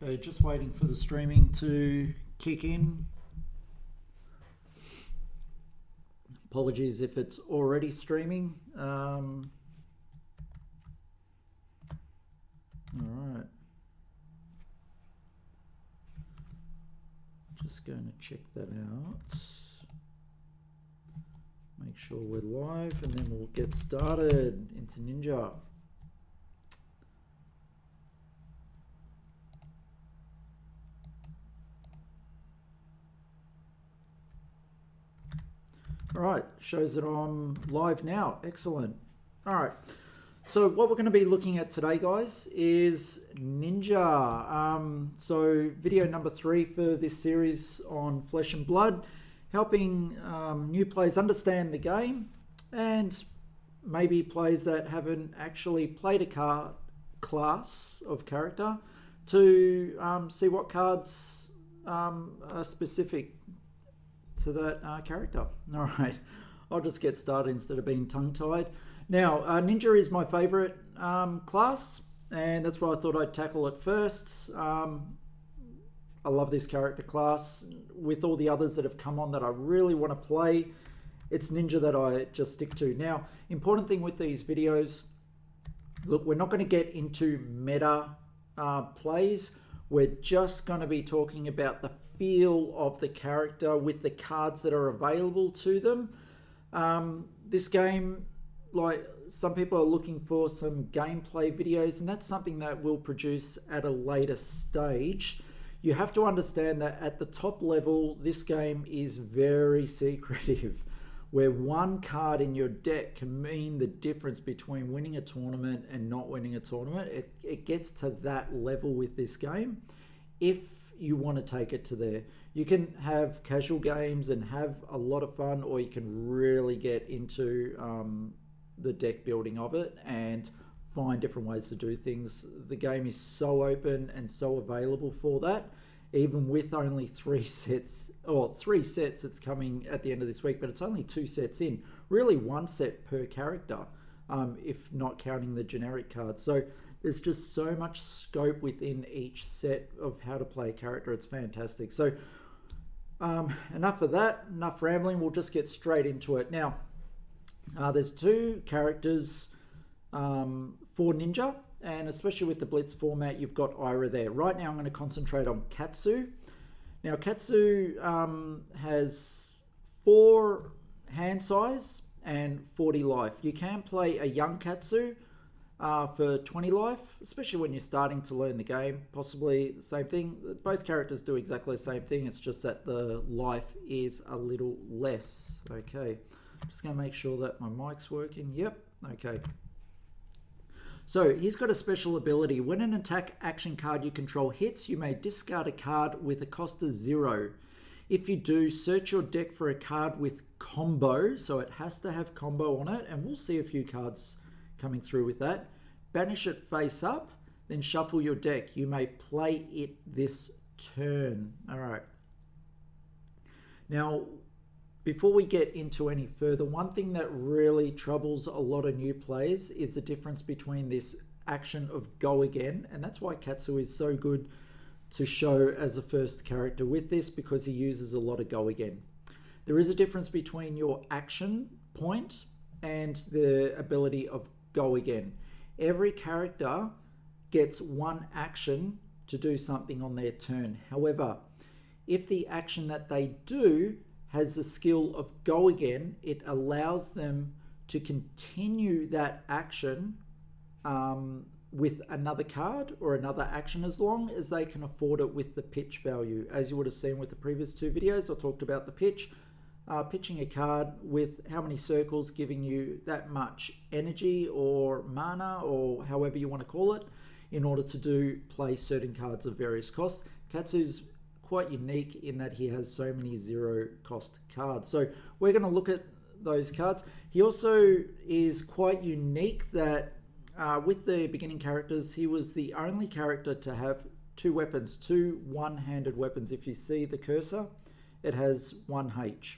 Okay, just waiting for the streaming to kick in. Apologies if it's already streaming. All right. Just going to check that out. Make sure we're live and then we'll get started into Ninja. All right, shows that I'm live now. Excellent. All right, so what we're going to be looking at today, guys, is Ninja. So video number 3 for this series on Flesh and Blood, helping new players understand the game and maybe players that haven't actually played a class of character to see what cards are specific to that character. All right, I'll just get started instead of being tongue-tied. Now, Ninja is my favorite class, and that's why I thought I'd tackle it first. I love this character class. With all the others that have come on that I really want to play, it's Ninja that I just stick to. Now, important thing with these videos, look, we're not going to get into meta plays. We're just going to be talking about the feel of the character with the cards that are available to them. This game, like some people are looking for some gameplay videos, and that's something that we'll produce at a later stage. You have to understand that at the top level, this game is very secretive, where one card in your deck can mean the difference between winning a tournament and not winning a tournament. It gets to that level with this game. If you want to take it to there, you can have casual games and have a lot of fun, or you can really get into the deck building of it and find different ways to do things. The game is so open and so available for that, even with only 3 sets, or 3 sets it's coming at the end of this week, but it's only 2 sets in, really 1 set per character, if not counting the generic cards. So there's just so much scope within each set of how to play a character. It's fantastic. So enough of that, enough rambling. We'll just get straight into it. Now, there's 2 characters for Ninja, and especially with the Blitz format, you've got Ira there. Right now, I'm going to concentrate on Katsu. Now, Katsu has 4 hand size and 40 life. You can play a young Katsu for 20 life, especially when you're starting to learn the game. Possibly the same thing. Both characters do exactly the same thing. It's just that the life is a little less. Okay, just going to make sure that my mic's working. Yep, okay. So he's got a special ability. When an attack action card you control hits, you may discard a card with a cost of 0. If you do, search your deck for a card with combo. So it has to have combo on it, and we'll see a few cards coming through with that. Banish it face up, then shuffle your deck. You may play it this turn. All right. Now, before we get into any further, one thing that really troubles a lot of new players is the difference between this action of go again, and that's why Katsu is so good to show as a first character with this, because he uses a lot of go again. There is a difference between your action point and the ability of go again. Every character gets 1 action to do something on their turn. However, if the action that they do has the skill of go again, it allows them to continue that action with another card or another action, as long as they can afford it with the pitch value. As you would have seen with the previous 2 videos, I talked about the pitch. Pitching a card with how many circles, giving you that much energy or mana, or however you want to call it, in order to play certain cards of various costs. Katsu's quite unique in that he has so many 0 cost cards. So we're going to look at those cards. He also is quite unique that with the beginning characters, he was the only character to have 2 weapons, 2 one-handed weapons. If you see the cursor, it has 1H.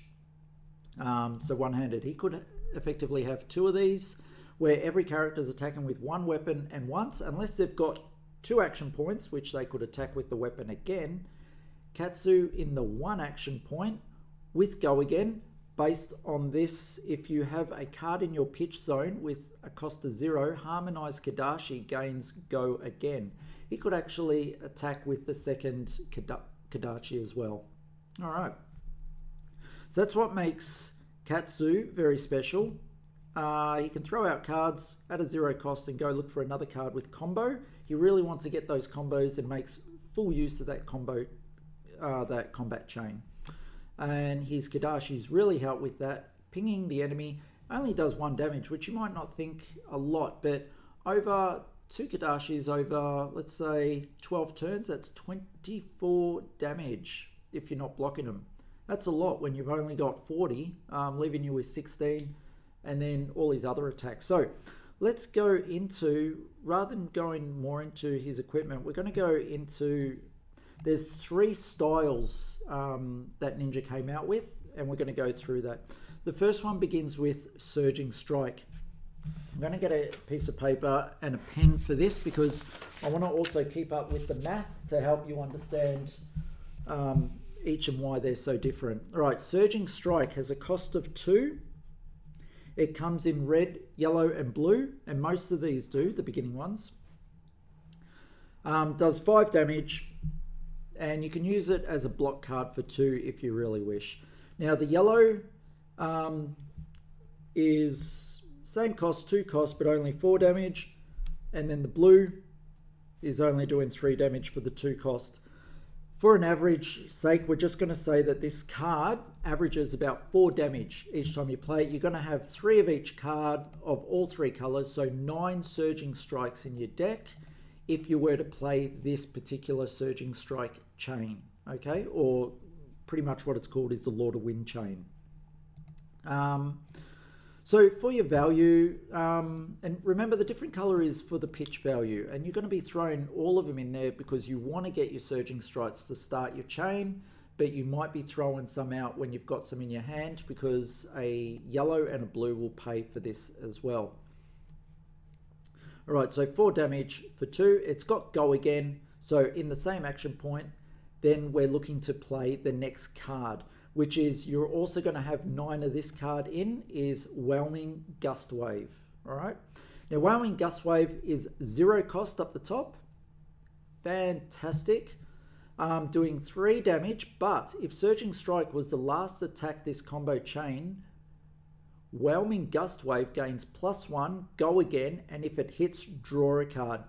So one-handed. He could effectively have 2 of these, where every character is attacking with 1 weapon and once, unless they've got 2 action points, which they could attack with the weapon again. Katsu in the 1 action point with go again. Based on this, if you have a card in your pitch zone with a cost of 0, Harmonized Kadashi gains go again. He could actually attack with the second Kadashi as well. All right. So that's what makes Katsu very special. He can throw out cards at a 0 cost and go look for another card with combo. He really wants to get those combos and makes full use of that combo, that combat chain. And his Kadashis really help with that. Pinging the enemy only does 1 damage, which you might not think a lot, but over 2 Kadashis over, let's say, 12 turns, that's 24 damage if you're not blocking them. That's a lot when you've only got 40, leaving you with 16, and then all his other attacks. So let's go into, rather than going more into his equipment, we're going to go into, there's 3 styles that Ninja came out with, and we're going to go through that. The first one begins with Surging Strike. I'm going to get a piece of paper and a pen for this because I want to also keep up with the math to help you understand each and why they're so different. All right, Surging Strike has a cost of 2. It comes in red, yellow, and blue, and most of these do, the beginning ones. Does 5 damage, and you can use it as a block card for 2 if you really wish. Now the yellow is same cost, 2 cost, but only 4 damage, and then the blue is only doing 3 damage for the 2 cost. For an average sake, we're just going to say that this card averages about 4 damage each time you play it. You're going to have 3 of each card of all 3 colors, so 9 Surging Strikes in your deck if you were to play this particular Surging Strike chain, okay? Or pretty much what it's called is the Lord of Wind chain. So for your value, and remember the different color is for the pitch value, and you're going to be throwing all of them in there because you want to get your Surging Strikes to start your chain, but you might be throwing some out when you've got some in your hand because a yellow and a blue will pay for this as well. All right, so 4 damage for 2. It's got go again, so in the same action point, then we're looking to play the next card, which is you're also going to have 9 of this card in, is Whelming Gust Wave. All right. Now, Whelming Gust Wave is 0 cost up the top. Fantastic. Doing 3 damage, but if Surging Strike was the last attack this combo chain, Whelming Gust Wave gains +1, go again, and if it hits, draw a card.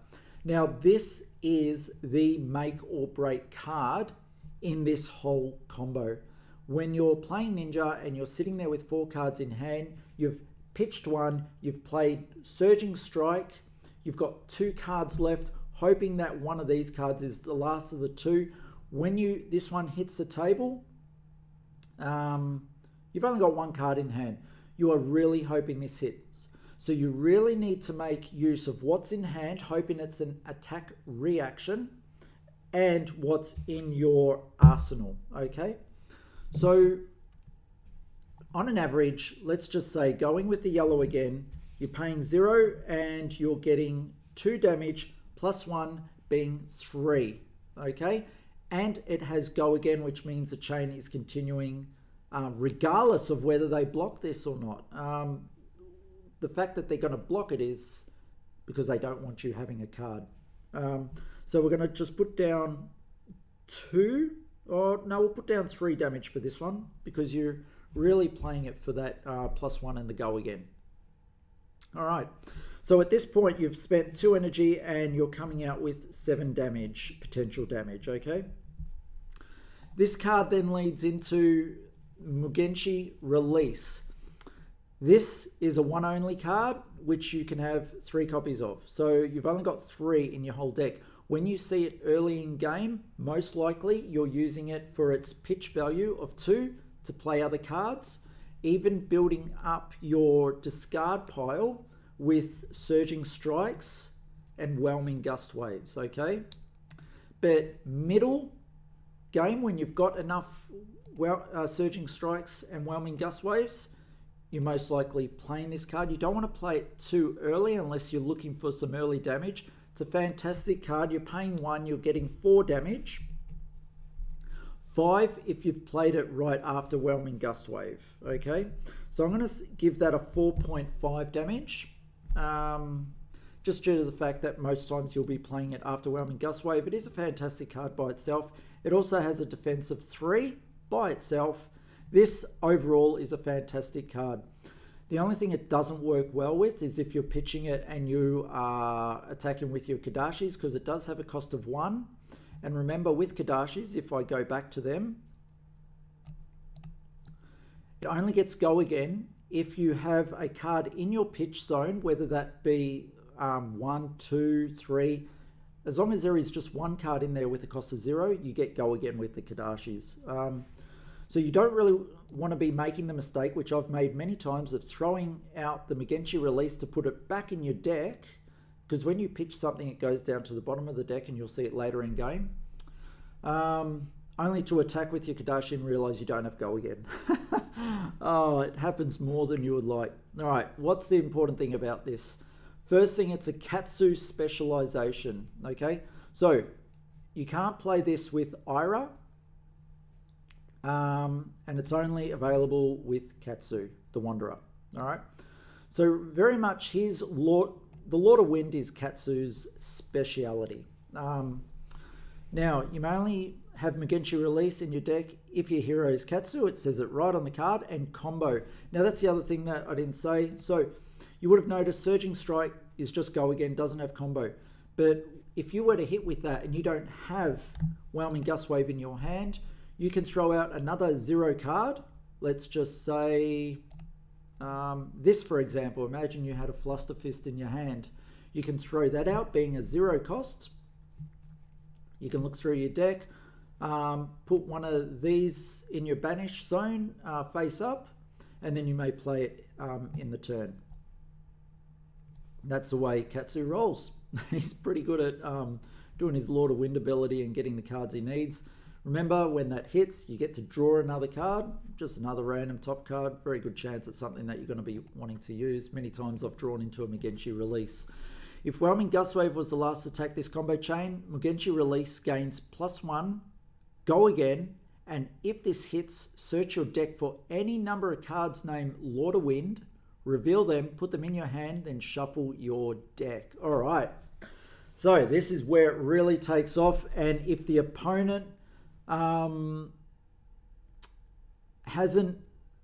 Now, this is the make or break card in this whole combo. When you're playing Ninja and you're sitting there with 4 cards in hand, you've pitched 1, you've played Surging Strike, you've got 2 cards left, hoping that one of these cards is the last of the 2. When this one hits the table, you've only got 1 card in hand. You are really hoping this hits. So you really need to make use of what's in hand, hoping it's an attack reaction, and what's in your arsenal, okay? So on an average, let's just say going with the yellow again, you're paying 0 and you're getting 2 damage +1 being 3, okay? And it has go again, which means the chain is continuing regardless of whether they block this or not. The fact that they're going to block it is because they don't want you having a card. So we're going to just put down 2. Oh, no, we'll put down 3 damage for this one because you're really playing it for that +1 and the go again. All right. So at this point, you've spent 2 energy and you're coming out with 7 damage, potential damage, okay? This card then leads into Mugenshi Release. This is a 1 only card, which you can have 3 copies of. So you've only got 3 in your whole deck. When you see it early in game, most likely you're using it for its pitch value of 2 to play other cards, even building up your discard pile with Surging Strikes and Whelming Gust Waves, okay? But middle game, when you've got enough Surging Strikes and Whelming Gust Waves, you're most likely playing this card. You don't want to play it too early unless you're looking for some early damage. It's a fantastic card. You're paying 1, you're getting 4 damage. 5 if you've played it right after Whelming Gust Wave. Okay, so I'm going to give that a 4.5 damage. Just due to the fact that most times you'll be playing it after Whelming Gust Wave. It is a fantastic card by itself. It also has a defense of 3 by itself. This overall is a fantastic card. The only thing it doesn't work well with is if you're pitching it and you are attacking with your Kadashis, because it does have a cost of 1. And remember, with Kadashis, if I go back to them, it only gets go again if you have a card in your pitch zone, whether that be 1, 2, 3. As long as there is just one card in there with a cost of 0, you get go again with the Kadashis. So you don't really want to be making the mistake, which I've made many times, of throwing out the Magenchi release to put it back in your deck, because when you pitch something, it goes down to the bottom of the deck and you'll see it later in game. Only to attack with your Kadashi and realize you don't have go again. Oh, it happens more than you would like. All right, what's the important thing about this? First thing, it's a Katsu specialization, okay? So you can't play this with Ira, and it's only available with Katsu, the Wanderer, all right? So very much the Lord of Wind is Katsu's speciality. Now, you may only have Magenchi release in your deck if your hero is Katsu. It says it right on the card, and combo. Now, that's the other thing that I didn't say. So you would have noticed Surging Strike is just go again, doesn't have combo. But if you were to hit with that and you don't have Whelming Gust Wave in your hand, you can throw out another 0 card. Let's just say this, for example. Imagine you had a Fluster Fist in your hand. You can throw that out, being a 0 cost. You can look through your deck, put one of these in your banish zone face up, and then you may play it in the turn. That's the way Katsu rolls. He's pretty good at doing his Lord of Wind ability and getting the cards he needs. Remember, when that hits, you get to draw another card, just another random top card. Very good chance it's something that you're going to be wanting to use. Many times I've drawn into a Magenchi release. If Whelming Gust Wave was the last attack this combo chain, Magenchi release gains +1, go again, and if this hits, search your deck for any number of cards named Lord of Wind, reveal them, put them in your hand, then shuffle your deck. All right, so this is where it really takes off, and if the opponent hasn't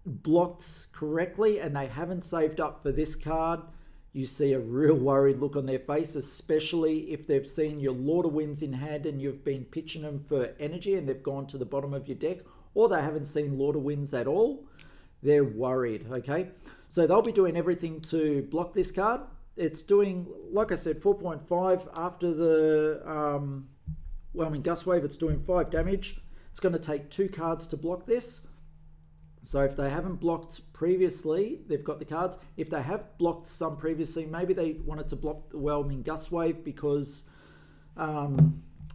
blocked correctly and they haven't saved up for this card, you see a real worried look on their face, especially if they've seen your Lord of Winds in hand and you've been pitching them for energy and they've gone to the bottom of your deck, or they haven't seen Lord of Winds at all. They're worried, okay? So they'll be doing everything to block this card. It's doing, like I said, 4.5 after the Whelming Gust Wave. It's doing 5 damage. It's going to take 2 cards to block this. So if they haven't blocked previously, they've got the cards. If they have blocked some previously, maybe they wanted to block the Whelming Gust Wave because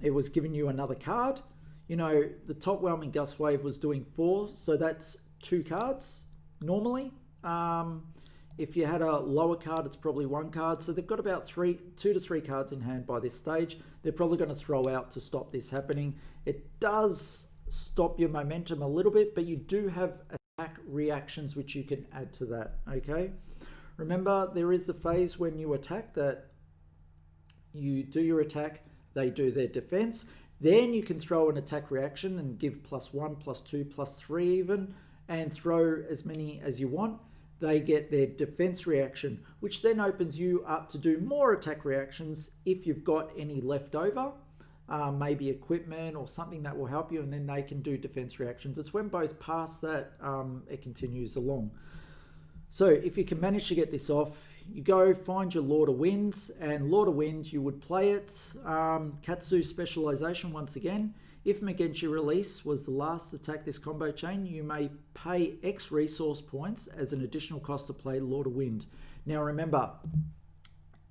it was giving you another card. You know, the top Whelming Gust Wave was doing 4, so that's 2 cards normally. If you had a lower card, it's probably 1 card. So they've got about 2 to 3 cards in hand by this stage. They're probably going to throw out to stop this happening. It does stop your momentum a little bit, but you do have attack reactions which you can add to that, okay? Remember, there is a phase when you attack that you do your attack, they do their defense, then you can throw an attack reaction and give +1, +2, +3 even, and throw as many as you want. They get their defense reaction, which then opens you up to do more attack reactions if you've got any left over. Maybe equipment or something that will help you, and then they can do defense reactions. It's when both pass that it continues along. So if you can manage to get this off, you go find your Lord of Winds, and Lord of Wind, you would play it. Katsu specialization once again. If Magenchi release was the last attack this combo chain, you may pay X resource points as an additional cost to play Lord of Wind. Now remember,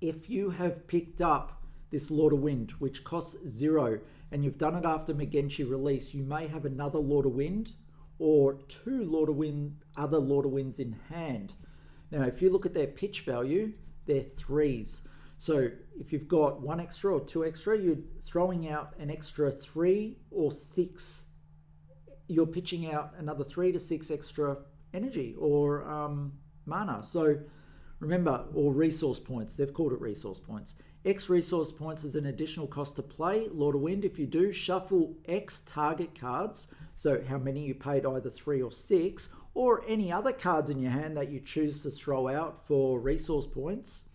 if you have picked up this Lord of Wind, which costs 0, and you've done it after Magenchi release, you may have another Lord of Wind or 2 other Lord of Winds in hand. Now, if you look at their pitch value, they're 3s. So if you've got 1 extra or 2 extra, you're throwing out an extra 3 or 6. You're pitching out another 3 to 6 extra energy or mana. So remember, or resource points. They've called it resource points. X resource points is an additional cost to play. Lord of Wind, if you do, shuffle X target cards. So how many you paid, either 3 or 6, or any other cards in your hand that you choose to throw out for resource points.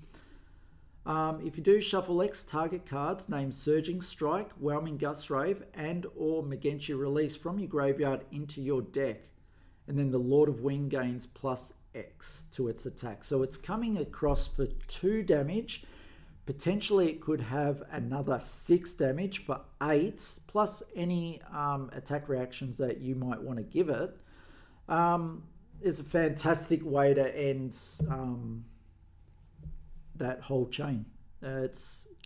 If you do, shuffle X target cards, name Surging Strike, Whelming Gust Rave, and or Megenchi Release from your graveyard into your deck. And then the Lord of Wind gains plus X to its attack. So it's coming across for 2 damage. Potentially it could have another 6 damage for 8, plus any attack reactions that you might want to give it. It's a fantastic way to end that whole chain.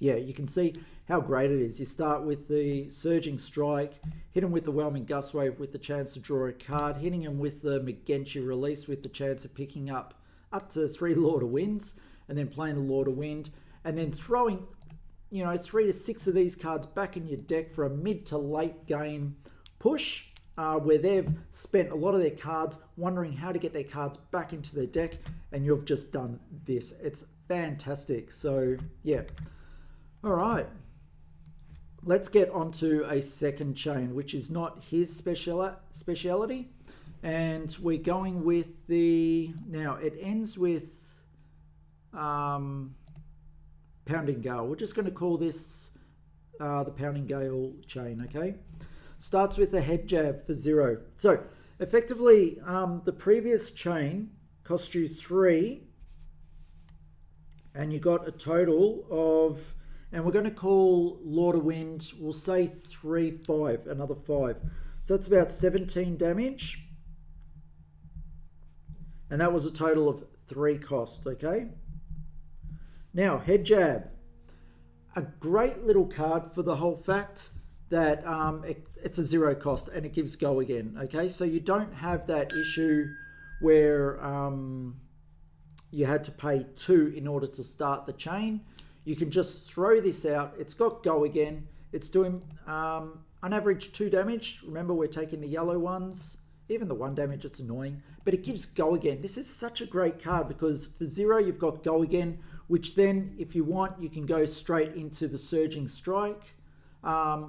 You can see how great it is. You start with the Surging Strike, hit him with the Whelming Gust Wave with the chance to draw a card, hitting him with the Megenchi Release with the chance of picking up to 3 Lord of Winds, and then playing the Lord of Wind, and then throwing 3 to 6 of these cards back in your deck for a mid to late game push, where they've spent a lot of their cards wondering how to get their cards back into their deck, and you've just done this. It's fantastic. So yeah, all right, let's get onto a second chain, which is not his speciality, and we're going with now it ends with Pounding Gale. We're just going to call this the Pounding Gale chain. Okay, starts with a head jab for 0. So effectively, the previous chain cost you 3, and you got a total of, and we're going to call Lord of Wind, we'll say 3, 5, another 5. So that's about 17 damage. And that was a total of 3 cost, okay? Now, head jab. A great little card for the whole fact that it's a 0 cost and it gives go again, okay? So you don't have that issue where you had to pay 2 in order to start the chain. You can just throw this out. It's got go again. It's doing on average 2 damage. Remember, we're taking the yellow ones. Even the 1 damage, it's annoying, but it gives go again. This is such a great card because for 0, you've got go again, which then, if you want, you can go straight into the Surging Strike,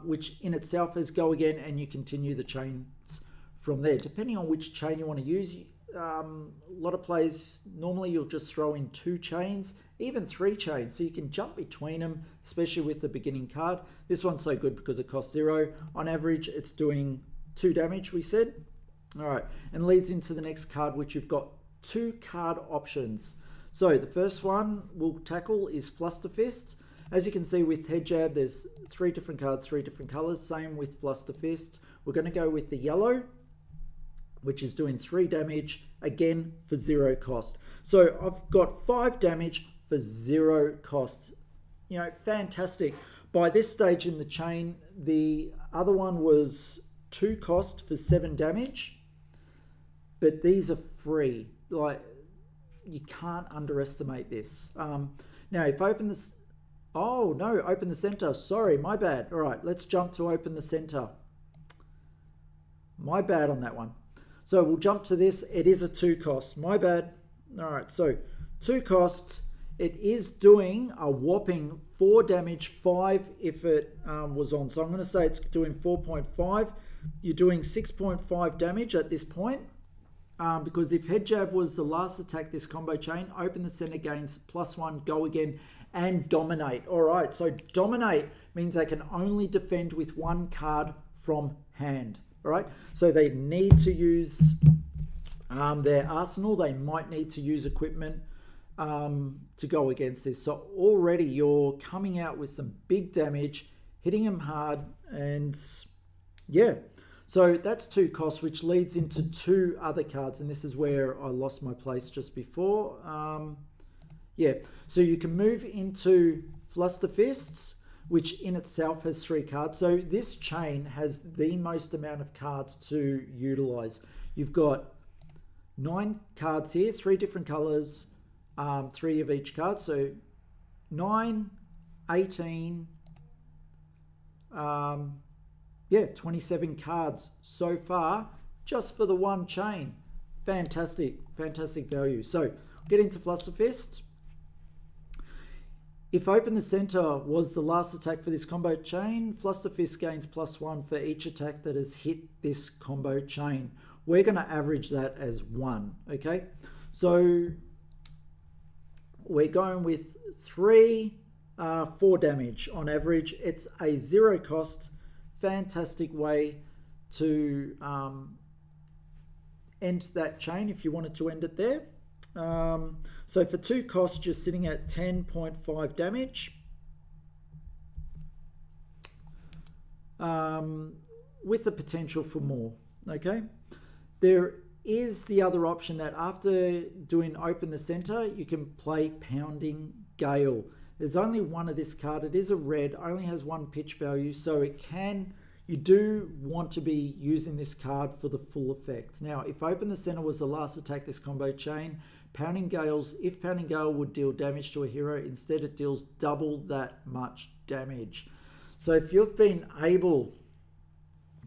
which in itself is go again, and you continue the chains from there. Depending on which chain you want to use, a lot of players, normally you'll just throw in 2 chains, even 3 chains, so you can jump between them, especially with the beginning card. This one's so good because it costs 0. On average, it's doing 2 damage, we said. All right, and leads into the next card, which you've got 2 card options. So the first one we'll tackle is Flusterfist. As you can see with Head Jab, there's 3 different cards, 3 different colors. Same with Flusterfist. We're going to go with the yellow, which is doing 3 damage, again for 0 cost. So I've got 5 damage for 0 cost. You know, fantastic. By this stage in the chain, the other one was 2 cost for 7 damage, but these are free. Like, you can't underestimate this. Now, if I open this, oh no, open the center. Sorry, my bad. All right, let's jump to open the center. My bad on that one. So we'll jump to this. It is a 2 cost. My bad. All right, so 2 costs. It is doing a whopping 4 damage, 5 if it was on. So I'm going to say it's doing 4.5. You're doing 6.5 damage at this point. Because if Head Jab was the last attack this combo chain, open the center gains +1, go again, and dominate. All right, so dominate means they can only defend with 1 card from hand. All right, so they need to use their arsenal. They might need to use equipment to go against this. So already you're coming out with some big damage, hitting them hard, and yeah. So that's 2 costs, which leads into 2 other cards, and this is where I lost my place just before. Yeah, so you can move into Flusterfists, which in itself has 3 cards. So this chain has the most amount of cards to utilize. You've got 9 cards here, 3 different colors, 3 of each card, so 9, 18, 27 cards so far just for the one chain. Fantastic, fantastic value. So get into Flusterfist. If Open the Center was the last attack for this combo chain, Flusterfist gains +1 for each attack that has hit this combo chain. We're going to average that as 1, okay? So we're going with 4 damage on average. It's a 0 cost, fantastic way to end that chain if you wanted to end it there. So for 2 costs, you're sitting at 10.5 damage. With the potential for more, okay? There is the other option that after doing Open the Center, you can play Pounding Gale. There's only one of this card. It is a red, only has 1 pitch value, so it can... You do want to be using this card for the full effect. Now, if Open the Center was the last attack this combo chain, Pounding Gales, if Pounding Gale would deal damage to a hero, instead it deals double that much damage. So if you've been able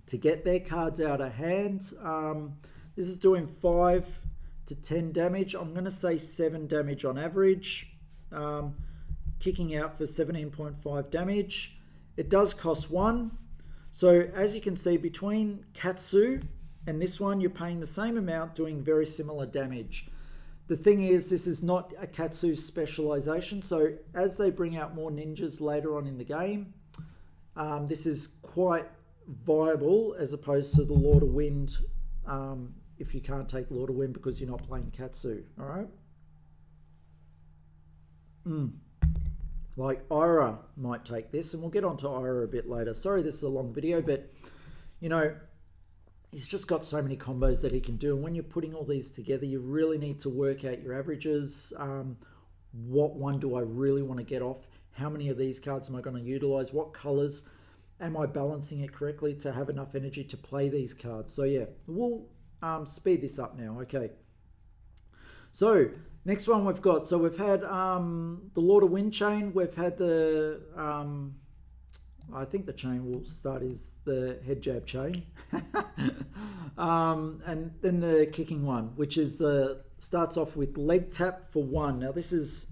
to get their cards out of hand, this is doing 5 to 10 damage. I'm going to say 7 damage on average, kicking out for 17.5 damage. It does cost 1. So as you can see, between Katsu and this one, you're paying the same amount, doing very similar damage. The thing is, this is not a Katsu specialization. So as they bring out more ninjas later on in the game, this is quite viable as opposed to the Lord of Wind, if you can't take Lord of Wind because you're not playing Katsu, all right? Like Ira might take this, and we'll get onto Ira a bit later. Sorry, this is a long video, but you know, he's just got so many combos that he can do. And when you're putting all these together, you really need to work out your averages. What one do I really want to get off? How many of these cards am I going to utilize? What colors? Am I balancing it correctly to have enough energy to play these cards? So yeah, we'll speed this up now. Okay. So next one we've got, so we've had the Lord of Wind chain, we've had the, I think the chain we'll start is the head jab chain, and then the kicking one, which is the, starts off with leg tap for 1. Now this is,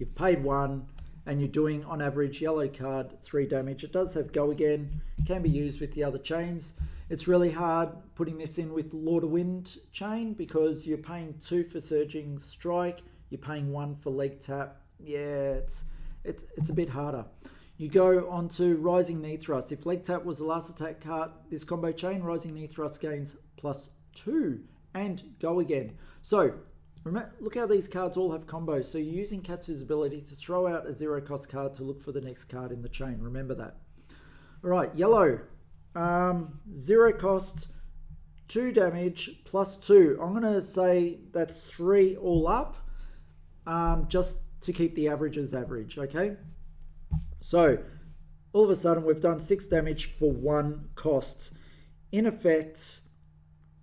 you've paid 1 and you're doing on average yellow card 3 damage. It does have go again, can be used with the other chains. It's really hard putting this in with Lord of Wind chain because you're paying 2 for Surging Strike, you're paying 1 for leg tap. Yeah, it's a bit harder. You go on to Rising Knee Thrust. If leg tap was the last attack card, this combo chain, Rising Knee Thrust gains +2 and go again. So remember, look how these cards all have combos. So you're using Katsu's ability to throw out a 0 cost card to look for the next card in the chain. Remember that. All right, yellow. 0 cost, 2 damage, +2. I'm going to say that's 3 all up, just to keep the averages average, okay? So all of a sudden we've done 6 damage for 1 cost. In effect,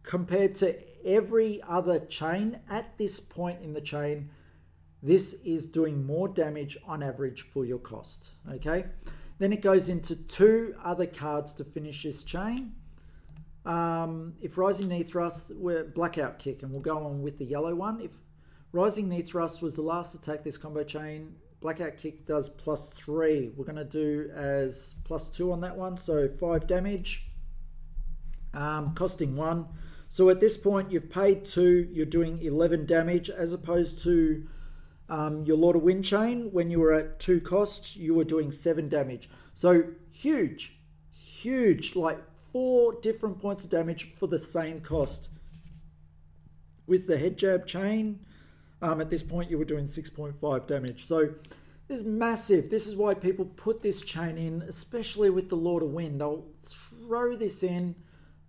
compared to every other chain at this point in the chain, this is doing more damage on average for your cost, okay? Then it goes into 2 other cards to finish this chain. If Rising Knee Thrust, we're Blackout Kick, and we'll go on with the yellow one. If Rising Knee Thrust was the last attack this combo chain, Blackout Kick does +3. We're going to do as +2 on that one, so 5 damage, costing 1. So at this point, you've paid 2, you're doing 11 damage, as opposed to your Lord of Wind chain, when you were at 2 costs, you were doing 7 damage. So huge, like 4 different points of damage for the same cost. With the head jab chain, at this point you were doing 6.5 damage. So this is massive. This is why people put this chain in, especially with the Lord of Wind. They'll throw this in,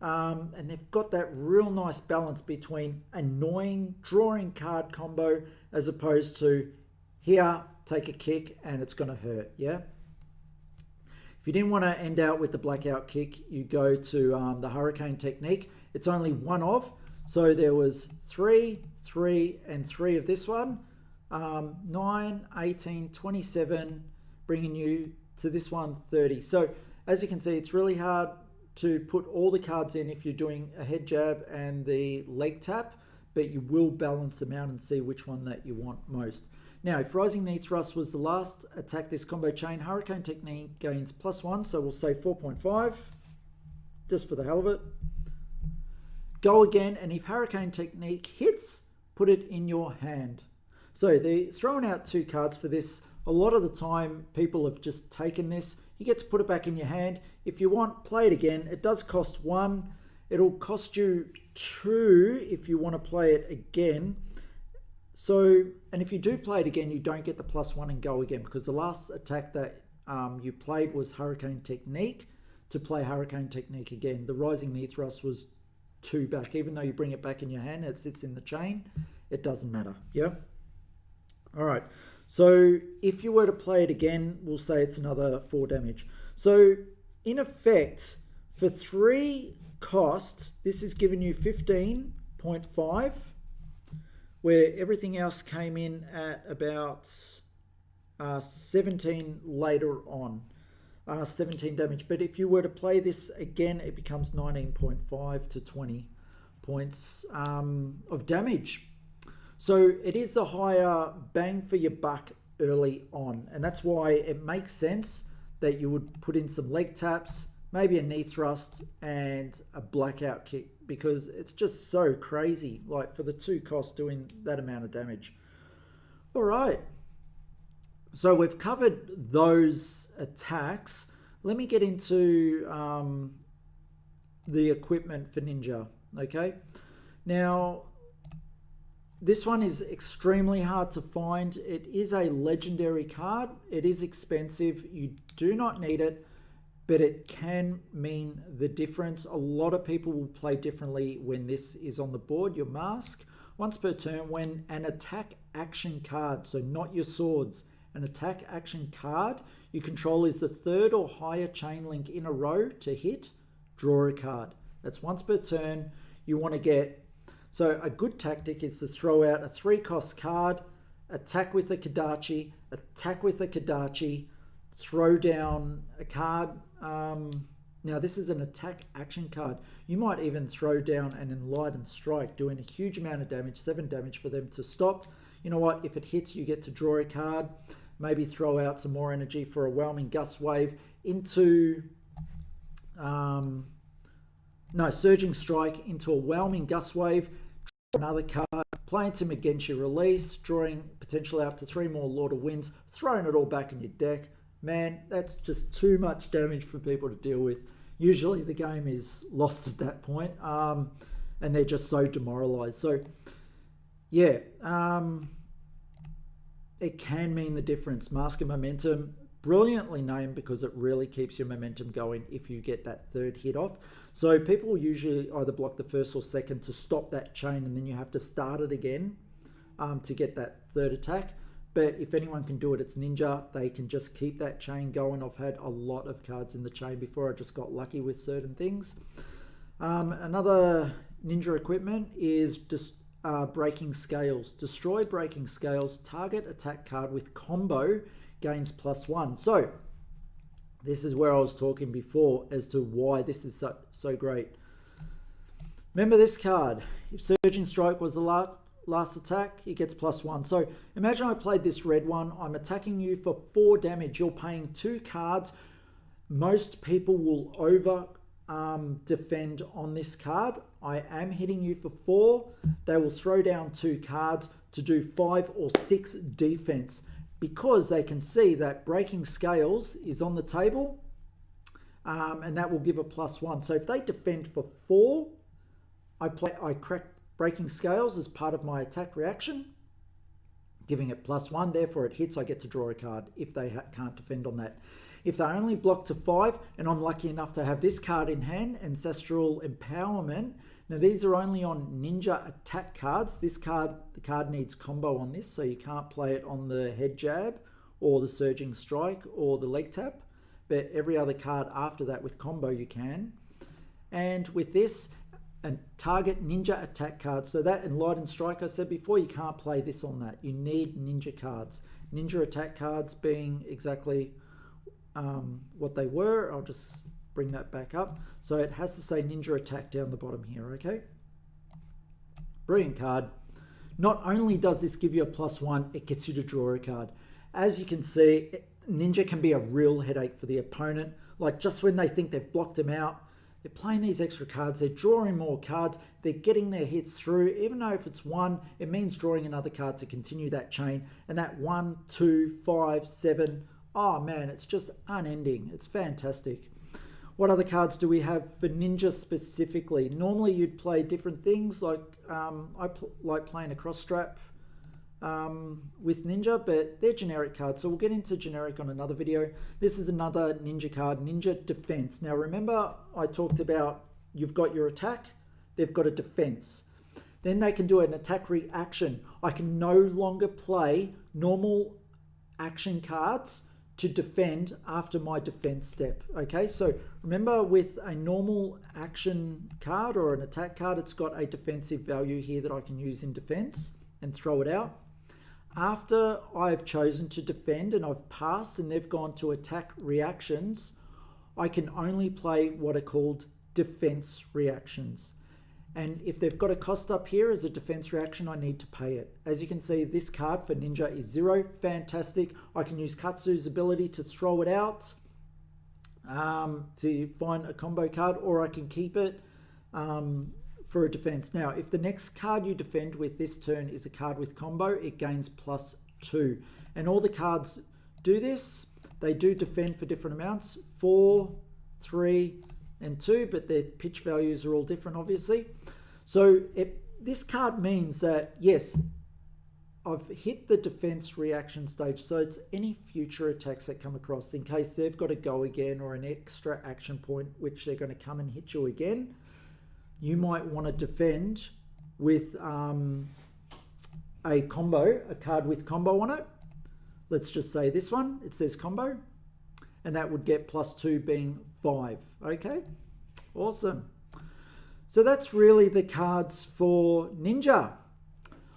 and they've got that real nice balance between annoying drawing card combo as opposed to here, take a kick and it's going to hurt, yeah? If you didn't want to end out with the Blackout Kick, you go to the Hurricane technique. It's only 1 of, so there was 3, 3, and 3 of this one. 9, 18, 27, bringing you to this one, 30. So as you can see, it's really hard to put all the cards in if you're doing a head jab and the leg tap, but you will balance them out and see which one that you want most. Now, if rising knee thrust was the last attack this combo chain, hurricane technique gains +1, so we'll say 4.5, just for the hell of it. Go again, and if hurricane technique hits, put it in your hand. So they're throwing out 2 cards for this. A lot of the time, people have just taken this. You get to put it back in your hand. If you want, play it again. It does cost 1. It'll cost you 2 if you want to play it again. So, and if you do play it again, you don't get the +1 and go again, because the last attack that you played was hurricane technique. To play hurricane technique again, the rising knee thrust was 2 back. Even though you bring it back in your hand, it sits in the chain. It doesn't matter. Yeah. All right. So if you were to play it again, we'll say it's another 4 damage. So in effect, for 3 costs, this is giving you 15.5, where everything else came in at about 17 later on, 17 damage. But if you were to play this again, it becomes 19.5 to 20 points of damage. So it is the higher bang for your buck early on, and that's why it makes sense that you would put in some leg taps, maybe a knee thrust and a blackout kick, because it's just so crazy, like for the 2 costs doing that amount of damage. All right, so we've covered those attacks. Let me get into the equipment for Ninja. Okay, now this one is extremely hard to find. It is a legendary card. It is expensive. You do not need it, but it can mean the difference. A lot of people will play differently when this is on the board. Your mask, once per turn, when an attack action card, so not your swords, an attack action card you control is the 3rd or higher chain link in a row to hit, draw a card. That's once per turn. You want to get, so a good tactic is to throw out a 3-cost card, attack with a Kadachi, attack with a Kadachi, throw down a card. Now this is an attack action card. You might even throw down an Enlightened Strike, doing a huge amount of damage, 7 damage for them to stop. You know what, if it hits, you get to draw a card. Maybe throw out some more energy for a Whelming Gust Wave into... Surging Strike into a Whelming Gust Wave, another card, playing to against your release, drawing potentially up to 3 more Lord of Winds, throwing it all back in your deck. Man, that's just too much damage for people to deal with. Usually the game is lost at that point, and they're just so demoralized. So, yeah, it can mean the difference. Mask of Momentum, brilliantly named because it really keeps your momentum going if you get that 3rd hit off. So people will usually either block the 1st or 2nd to stop that chain, and then you have to start it again to get that 3rd attack. But if anyone can do it, it's Ninja. They can just keep that chain going. I've had a lot of cards in the chain before. I just got lucky with certain things. Another Ninja equipment is just Breaking Scales. Destroy Breaking Scales. Target attack card with combo gains +1. So this is where I was talking before as to why this is so great. Remember this card. If Surging Strike was the last attack, it gets +1. So imagine I played this red one. I'm attacking you for 4 damage. You're paying 2 cards. Most people will over defend on this card. I am hitting you for 4. They will throw down 2 cards to do 5 or 6 defense, because they can see that Breaking Scales is on the table, and that will give a +1. So if they defend for 4, I crack Breaking Scales as part of my attack reaction, giving it +1. Therefore it hits. I get to draw a card if they can't defend on that. If they only block to 5, and I'm lucky enough to have this card in hand, Ancestral Empowerment. Now these are only on Ninja attack cards. The card needs combo on this, so you can't play it on the head jab or the Surging Strike or the leg tap. But every other card after that with combo you can. And with this, and target ninja attack cards. So that Enlightened Strike I said before, you can't play this on that. You need ninja cards. Ninja attack cards being exactly what they were. I'll just bring that back up. So it has to say ninja attack down the bottom here, okay? Brilliant card. Not only does this give you a +1, it gets you to draw a card. As you can see, ninja can be a real headache for the opponent. Like just when they think they've blocked them out, they're playing these extra cards, they're drawing more cards, they're getting their hits through. Even though if it's 1, it means drawing another card to continue that chain. And that 1, 2, 5, 7, oh man, it's just unending. It's fantastic. What other cards do we have for ninja specifically? Normally you'd play different things, like I like playing a cross strap with ninja, but they're generic cards, so we'll get into generic on another video. This is another ninja card, Ninja Defense. Now remember I talked about you've got your attack, they've got a defense. Then they can do an attack reaction. I can no longer play normal action cards to defend after my defense step. Okay, so remember with a normal action card or an attack card, it's got a defensive value here that I can use in defense and throw it out. After I've chosen to defend and I've passed and they've gone to attack reactions, I can only play what are called defense reactions. And if they've got a cost up here as a defense reaction, I need to pay it. As you can see, this card for ninja is 0. Fantastic. I can use Katsu's ability to throw it out to find a combo card, or I can keep it for a defense. Now, if the next card you defend with this turn is a card with combo, it gains +2. And all the cards do this. They do defend for different amounts, 4, 3, and 2, but their pitch values are all different, obviously. So this card means that, yes, I've hit the defense reaction stage, so it's any future attacks that come across in case they've got to go again or an extra action point which they're going to come and hit you again. You might want to defend with a combo, a card with combo on it. Let's just say this one, it says combo, and that would get +2 being 5. Okay, awesome. So that's really the cards for ninja.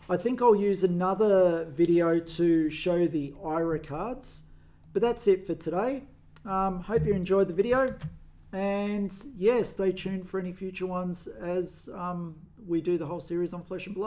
I think I'll use another video to show the IRA cards, but that's it for today. Hope you enjoyed the video, and yeah, stay tuned for any future ones as we do the whole series on Flesh and Blood.